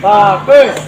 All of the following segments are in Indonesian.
Bagus.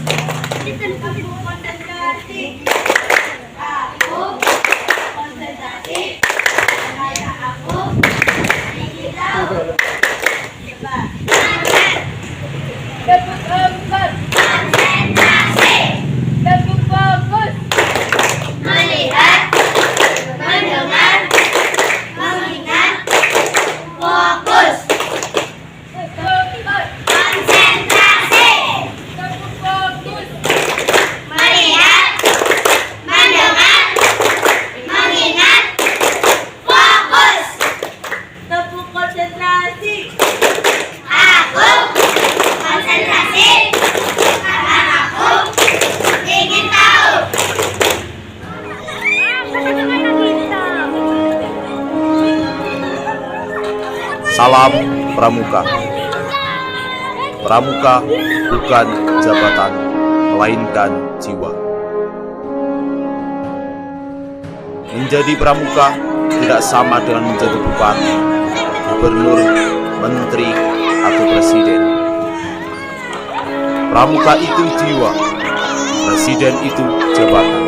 Salam Pramuka. Pramuka bukan jabatan, melainkan jiwa. Menjadi pramuka tidak sama dengan menjadi bupati, gubernur, menteri, atau presiden. Pramuka itu jiwa, presiden itu jabatan.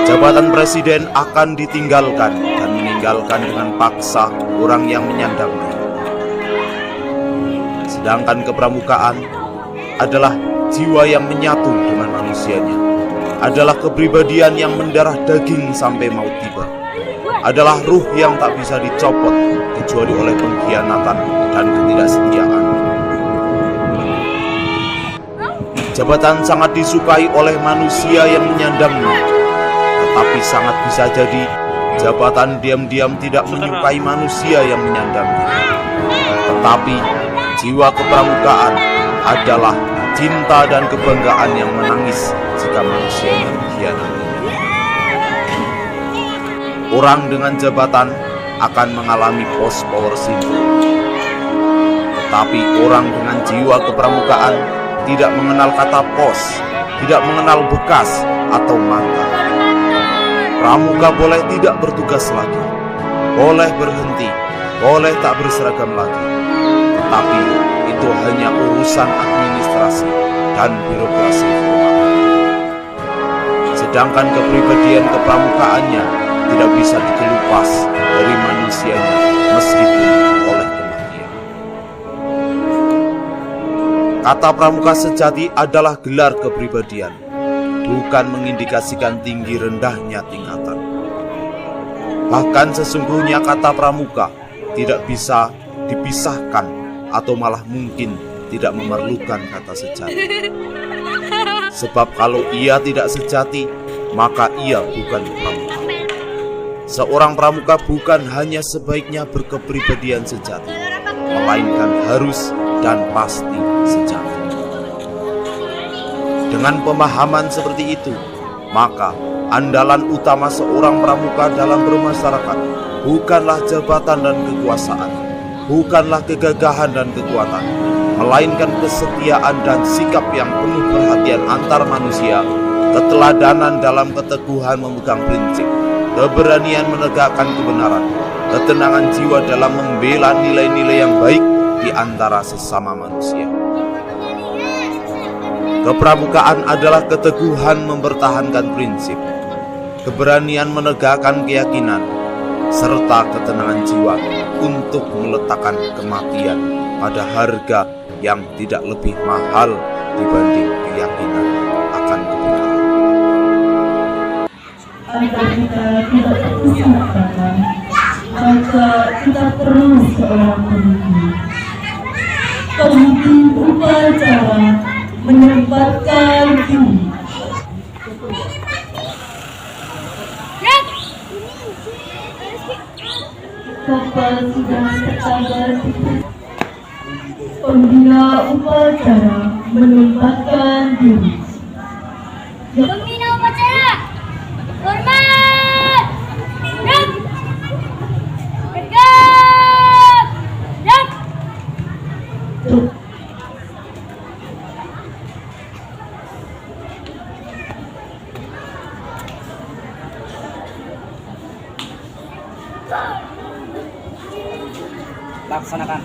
Jabatan presiden akan ditinggalkan dan meninggalkan dengan paksa orang yang menyandangnya. Sedangkan kepramukaan adalah jiwa yang menyatu dengan manusianya, adalah kepribadian yang mendarah daging sampai maut tiba, adalah ruh yang tak bisa dicopot kecuali oleh pengkhianatan dan ketidaksetiaan. Jabatan sangat disukai oleh manusia yang menyandangnya, tetapi sangat bisa jadi jabatan diam-diam tidak menyukai manusia yang menyandangnya. Tetapi jiwa kepramukaan adalah cinta dan kebanggaan yang menangis jika manusia mengkhianati. Orang dengan jabatan akan mengalami post-power syndrome. Tetapi orang dengan jiwa kepramukaan tidak mengenal kata pos, tidak mengenal bekas atau mantan. Pramuka boleh tidak bertugas lagi, boleh berhenti, boleh tak berseragam lagi, tetapi itu hanya urusan administrasi dan birokrasi formal. Sedangkan kepribadian kepramukaannya tidak bisa dikelupas dari manusianya meskipun oleh kematian. Kata pramuka sejati adalah gelar kepribadian, bukan mengindikasikan tinggi rendahnya tingkatan. Bahkan sesungguhnya kata pramuka tidak bisa dipisahkan atau malah mungkin tidak memerlukan kata sejati. Sebab kalau ia tidak sejati, maka ia bukan pramuka. Seorang pramuka bukan hanya sebaiknya berkepribadian sejati, melainkan harus dan pasti sejati. Dengan pemahaman seperti itu, maka andalan utama seorang pramuka dalam bermasyarakat bukanlah jabatan dan kekuasaan, bukanlah kegagahan dan kekuatan, melainkan kesetiaan dan sikap yang penuh perhatian antar manusia, keteladanan dalam keteguhan memegang prinsip, keberanian menegakkan kebenaran, ketenangan jiwa dalam membela nilai-nilai yang baik di antara sesama manusia. Kepramukaan adalah keteguhan mempertahankan prinsip, keberanian menegakkan keyakinan, serta ketenangan jiwa untuk meletakkan kematian pada harga yang tidak lebih mahal dibanding keyakinan akan kebenaran. Agar kita tidak terusahkan, maka kita perlu seorang pemimpin. Pemimpin upacara menyempatkan diri. Kapal sudah tersabar. Pembina upacara menyempatkan diri. Pembina upacara, hormat, rem, tegap, rem. Laksanakan.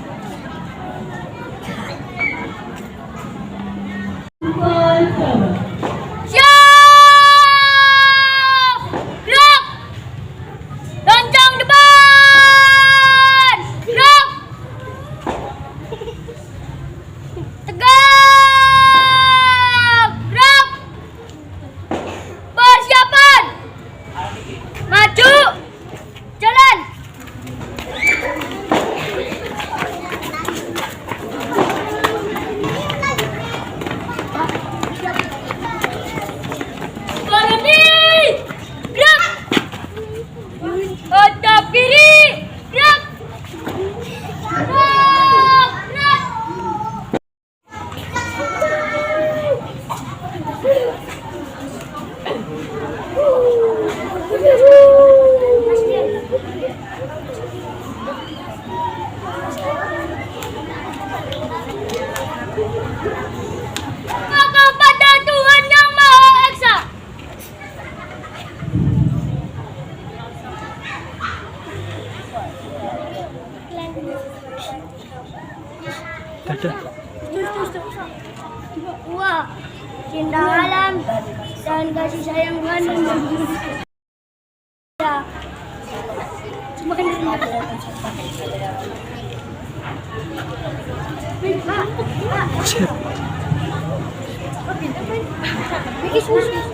takwa, cinta alam, dan kasih sayang Tuhan yang berguna.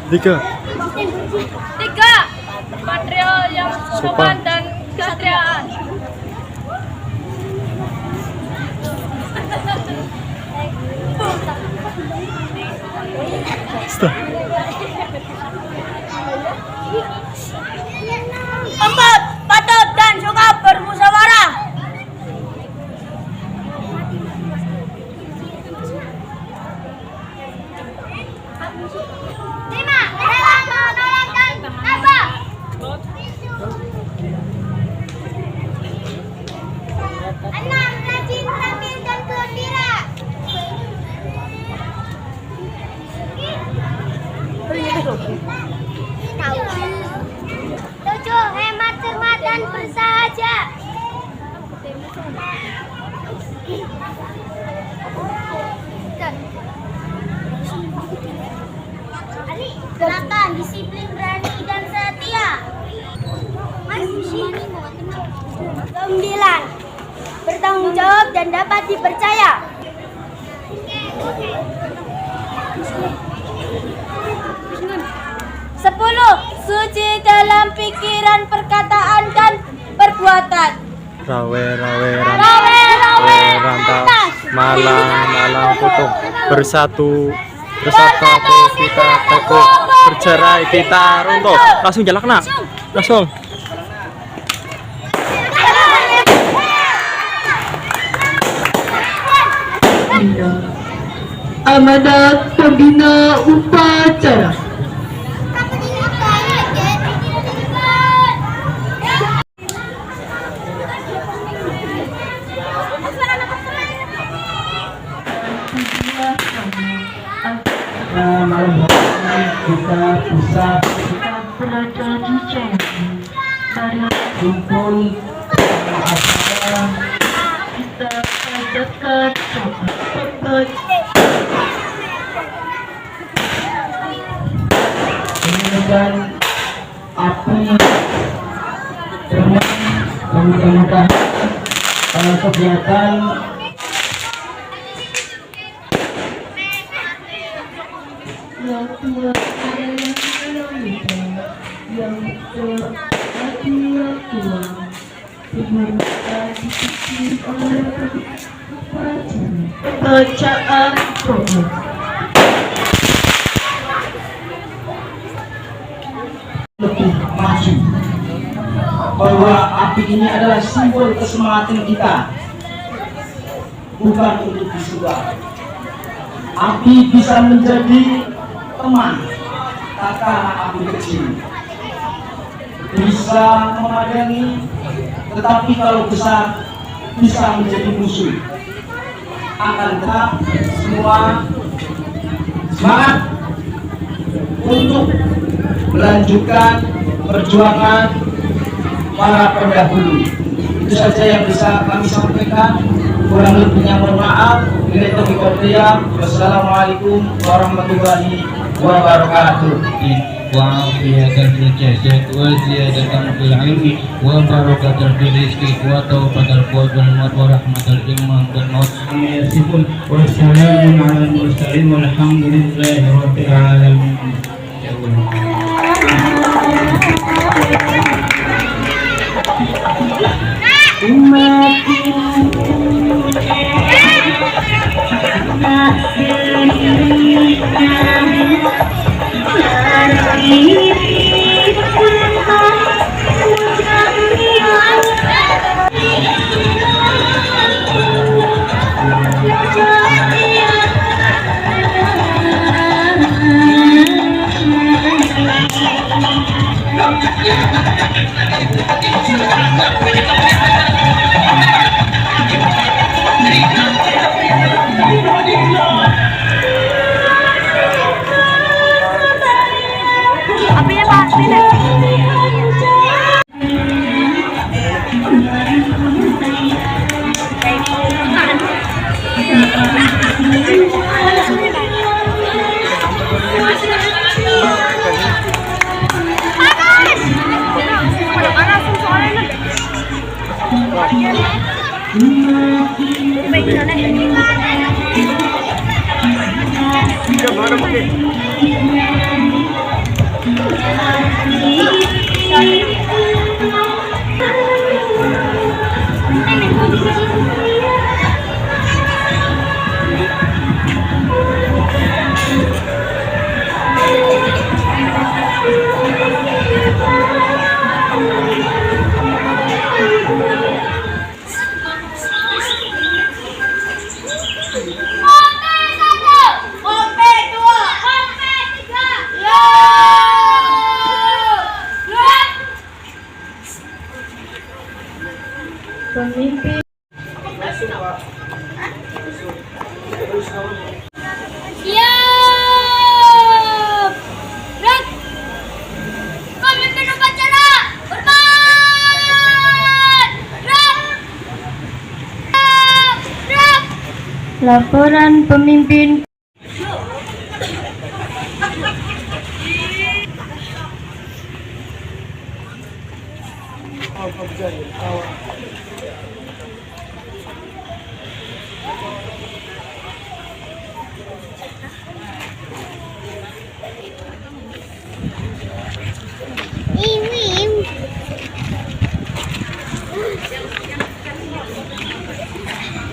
Tiga. Material yang sopan dan kesatriaan. Empat, patut dan suka bermusyawarah. Lima, rela menolong dan tabah. Enam, rajin tampil dan gembira. Tujuh, hemat, cermat dan bersahaja. Delapan, disiplin, berani dan setia. Sembilan, bertanggung jawab dan dapat dipercaya. 10, suci dalam pikiran, perkataan dan perbuatan. Rawe Rantau, malam putung bersatu kita teguh, bercerai kita runtuh. Langsung jalan kena. Langsung. Amanat pembina upacara. Malam hari kita bisa Berada di channel Karya kumpul acara kita adakan menemukan api terang. Mudah-mudahan kegiatan yang tua yang terhati yang tua dimulakan dipimpin oleh bacaan program. lebih maju, bahwa api ini adalah simbol kesemangatan kita, bukan untuk disukai. Api bisa menjadi teman, katakanlah api kecil bisa memadani, tetapi kalau besar bisa menjadi musuh. Akan tetap semua semangat untuk melanjutkan perjuangan para pendahulu. Itu saja yang bisa kami sampaikan. Kurang lebihnya mohon maaf. Wassalamualaikum warahmatullahi wabarakatuh. وعافية في الجسد وزيادة في العلم وبركة في الرزق وتوبة القلب والموت ورحمة الإيمان والموت يصفون والسلام على المرسلين والحمد لله رب العالمين. Pemimpin Siap! Gerak! Pemimpin upacara! Hormat! Gerak! Gerak! laporan pemimpin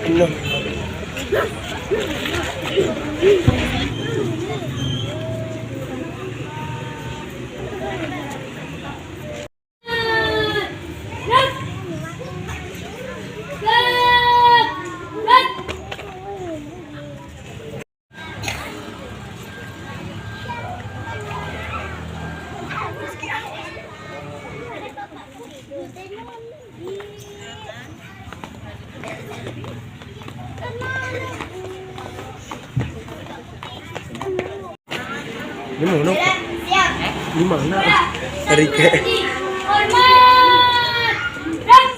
Gerak! Gerak! Gimana? Siap! Gimana? Dari ke Hormat! Gerak!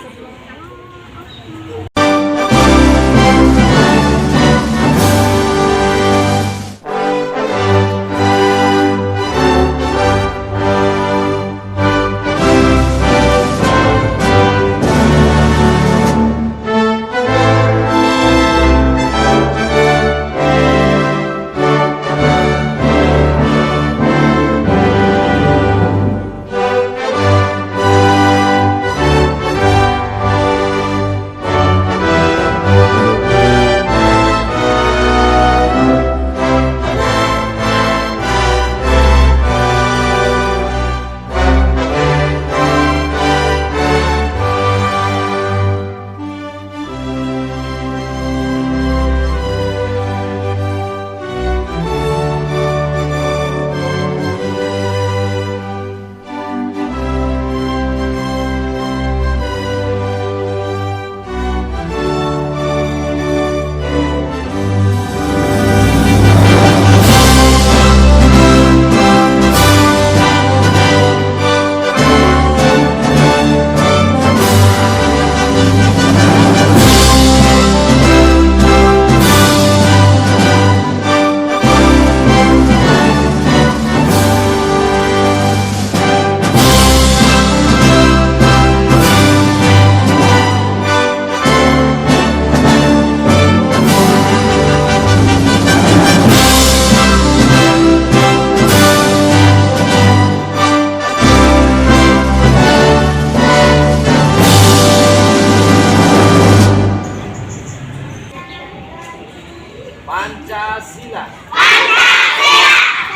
Pancasila.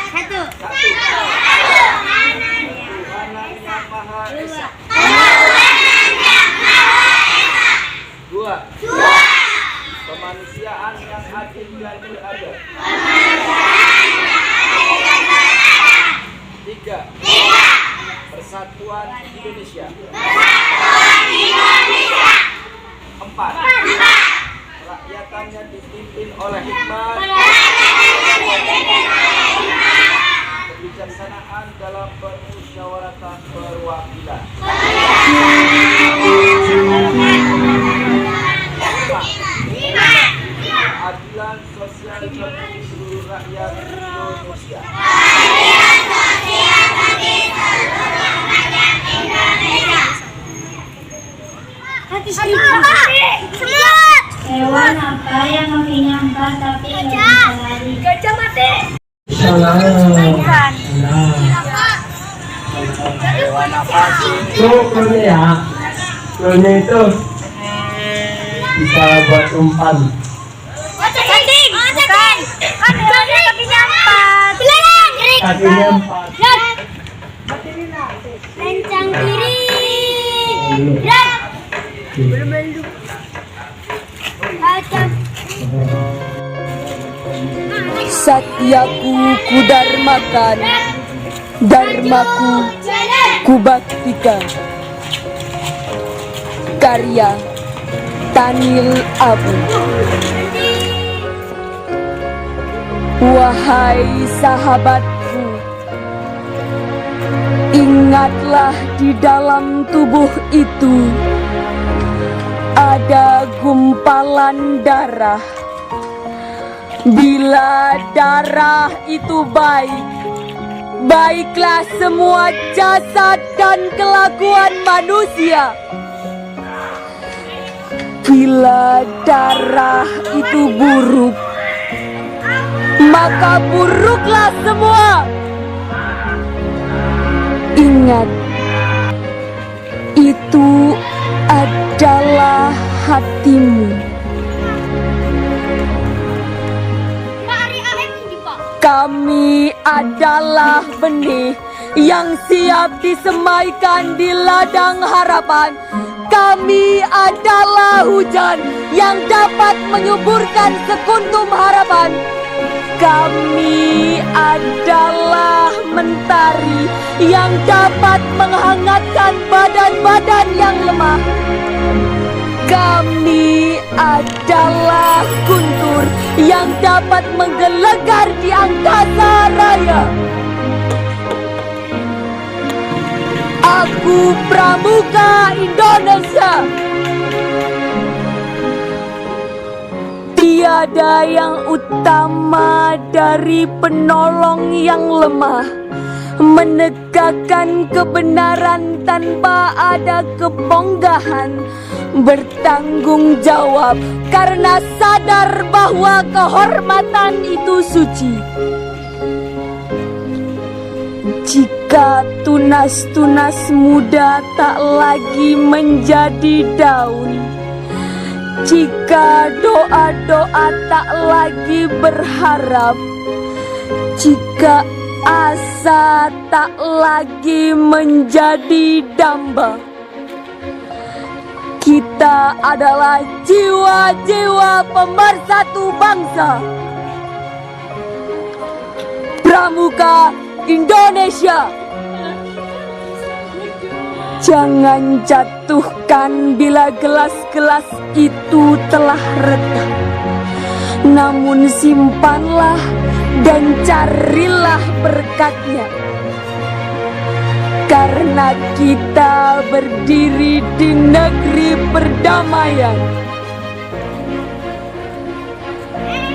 Satu. Tuhan Yang Maha Esa. Dua. Kemanusiaan yang adil dan beradab. Tiga. Persatuan Indonesia. Empat. Rakyatannya dipimpin oleh hikmat, kebijaksanaan dalam permusyawaratan perwakilan. Keadilan sosial bagi seluruh rakyat Indonesia. Semangat! Hewan apa yang kakinya 4 tapi nggak bisa lari? Gajah mati. Salah. Hewan apa sih? Tuh kulnya ya. Kulnya itu bisa buat umpan. Cacing. Bukan. Kan hewannya kakinya 4. Belalang. Kakinya 4. Lencang kiri. Gerak. Belum. Acak. Satyaku kudarmakan, dharmaku kubaktikan. Karya Tanil Abu. Wahai sahabatku, ingatlah di dalam tubuh itu ada gumpalan darah. Bila darah itu baik, baiklah semua jasad dan kelakuan manusia. Bila darah itu buruk, maka buruklah semua. Ingat, itu adalah hatimu. Kami adalah benih yang siap disemaikan di ladang harapan. Kami adalah hujan yang dapat menyuburkan sekuntum harapan. Kami adalah mentari yang dapat menghangatkan badan-badan yang lemah. Kami adalah guntur yang dapat menggelegar di angkasa raya. Aku Pramuka Indonesia. Tiada yang utama dari penolong yang lemah, menegakkan kebenaran tanpa ada kebonggahan, bertanggung jawab karena sadar bahwa kehormatan itu suci. Jika tunas-tunas muda tak lagi menjadi daun, jika doa-doa tak lagi berharap, jika asa tak lagi menjadi damba, kita adalah jiwa-jiwa pemersatu bangsa. Pramuka Indonesia. Jangan jatuhkan bila gelas-gelas itu telah retak. Namun simpanlah dan carilah berkatnya. Karena kita berdiri di negeri perdamaian.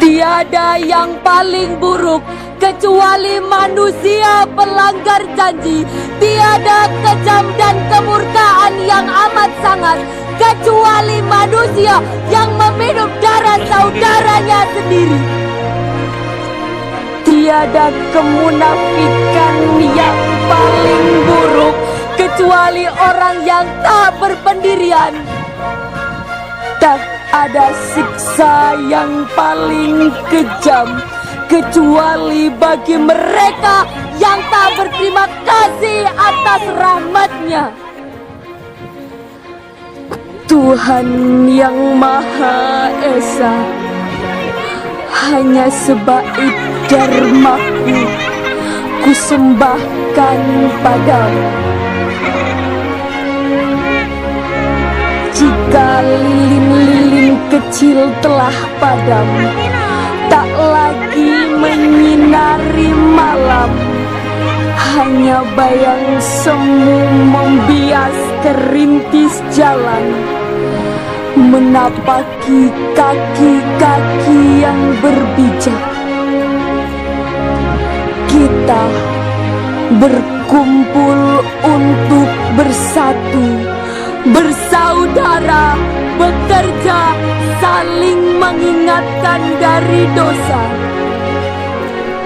Tiada yang paling buruk kecuali manusia pelanggar janji. Tiada kejam dan kemurkaan yang amat sangat kecuali manusia yang meminum darah saudaranya sendiri. Tiada kemunafikan yang paling buruk kecuali orang yang tak berpendirian. Tak ada siksa yang paling kejam kecuali bagi mereka yang tak berterima kasih atas rahmat-Nya. Tuhan yang Maha Esa, hanya sebaik dharmaku kusembahkan padamu. Jika lilin-lilin kecil telah padam, tak lagi menyinari malam, hanya bayang semu membias kerintis jalan, menapaki kaki-kaki yang berbijak. Kita berkumpul untuk bersatu, bersaudara saudara bekerja saling mengingatkan dari dosa.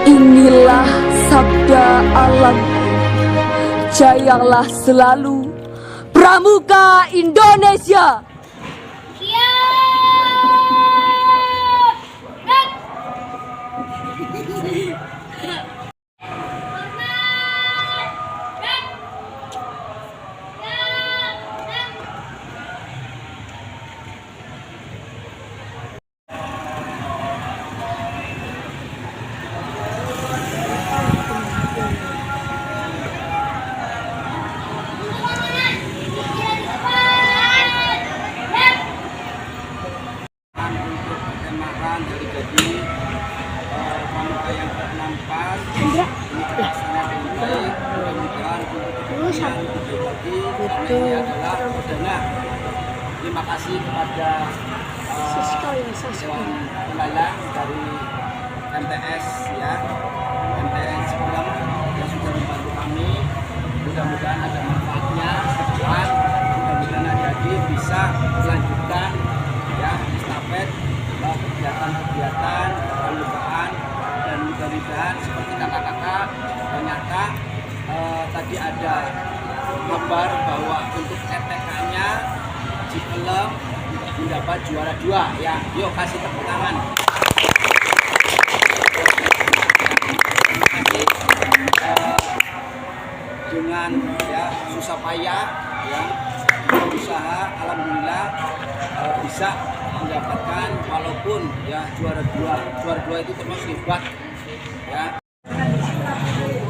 Inilah sabda alam. Jayalah selalu Pramuka Indonesia. Perkemahan dari jadi Pramuka yang ke-64 ini pelaksanaan yang baik, mudah-mudahan untuk ini adalah perdana. Terima kasih kepada Dewan Penggalang dari MTS ya, MTS Film yang sudah membantu kami. Mudah-mudahan ada manfaatnya ke depan. Mudah-mudahan adik-adik bisa melanjutkan ya estafet kegiatan-kegiatan kepramukaan, dan mudah-mudahan seperti kakak-kakak ternyata tadi ada kabar bahwa untuk RTK-nya Cipelem mendapat juara 2 ya. Yuk kasih tepuk tangan. Dengan ya susah payah ya berusaha, alhamdulillah bisa mendapatkan walaupun ya juara 2 itu termasuk hebat ya.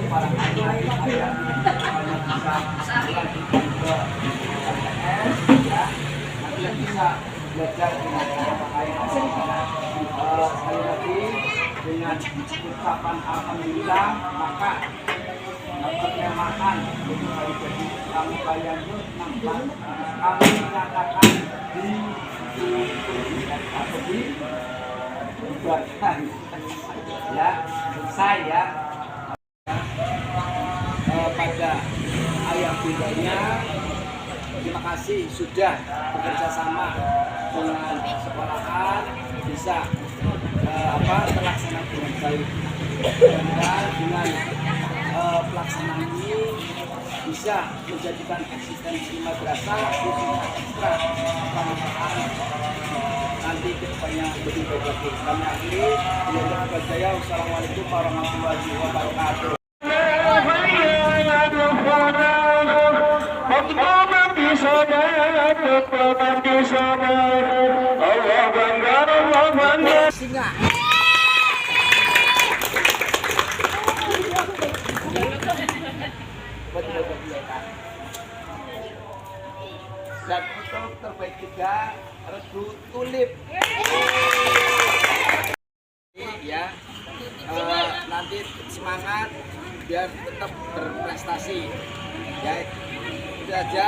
Para adik-adik yang bisa melanjutkan ke MTS ya, nanti yang bisa belajar dengan cara lain. Sekali lagi dengan ucapan alhamdulillah, maka perkemahan untuk hari jadi Pramuka yang ke-64 kami menyatakan dibubarkan ya, selesai ya. Pada ayah bundanya terima kasih sudah bekerja sama dengan sekolahan bisa terlaksana dengan baik, dan dengan pelaksanaan ini bisa menjadikan eksistensi madrasah khususnya ekstra pramukaan nanti kedepannya lebih baik lagi. Kami akhiri dengan berjaya. Wassalamualaikum warahmatullahi wabarakatuh. Singa. Dan untuk terbaik juga Regu Tulip ya, nanti semangat biar tetap berprestasi ya. Itu aja.